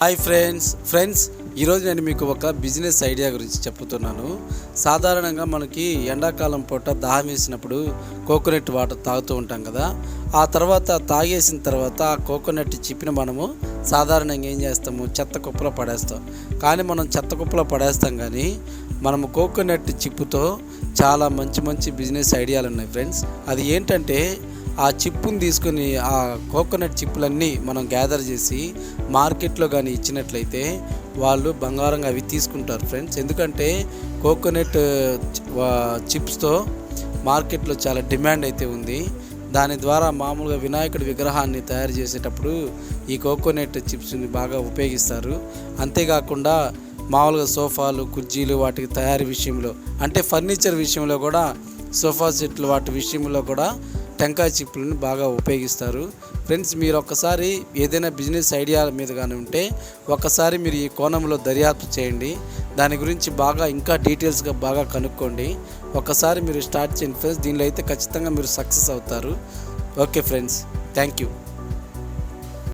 Hi friends ఈరోజు నేను మీకు ఒక బిజినెస్ ఐడియా గురించి చెప్తున్నాను. సాధారణంగా మనకి ఎండాకాలం పూట దాహం వేసినప్పుడు కోకోనట్ వాటర్ తాగుతూ ఉంటాం కదా. ఆ తర్వాత తాగేసిన తర్వాత ఆ కోకోనట్ చిప్ని మనము సాధారణంగా ఏం చేస్తాము, చెత్త కుప్పలో పడేస్తాం. కానీ మనం చెత్త కుప్పలో పడేస్తాం, కానీ మనము కోకోనట్ చిప్పుతో చాలా మంచి బిజినెస్ ఐడియాలు ఉన్నాయి ఫ్రెండ్స్. అది ఏంటంటే, ఆ చిప్పుని తీసుకొని ఆ కోకోనట్ చిప్పులన్నీ మనం గ్యాదర్ చేసి మార్కెట్లో కానీ ఇచ్చినట్లయితే వాళ్ళు బంగారంగా అవి తీసుకుంటారు ఫ్రెండ్స్. ఎందుకంటే కోకోనట్ చిప్స్తో మార్కెట్లో చాలా డిమాండ్ అయితే ఉంది. దాని ద్వారా మామూలుగా వినాయకుడి విగ్రహాన్ని తయారు చేసేటప్పుడు ఈ కోకోనట్ చిప్స్ని బాగా ఉపయోగిస్తారు. అంతేకాకుండా మామూలుగా సోఫాలు, కుర్చీలు వాటికి తయారీ విషయంలో, అంటే ఫర్నిచర్ విషయంలో కూడా, సోఫా సెట్లు వాటి విషయంలో కూడా టెంకాయ చిప్పులను బాగా ఉపయోగిస్తారు ఫ్రెండ్స్. మీరు ఒక్కసారి ఏదైనా బిజినెస్ ఐడియా మీద కానీ ఉంటే ఒక్కసారి మీరు ఈ కోణంలో దర్యాప్తు చేయండి. దాని గురించి బాగా ఇంకా డీటెయిల్స్గా బాగా కనుక్కోండి. ఒక్కసారి మీరు స్టార్ట్ చేయండి ఫ్రెండ్స్. దీనిలో అయితే ఖచ్చితంగా మీరు సక్సెస్ అవుతారు. Okay friends, thank you.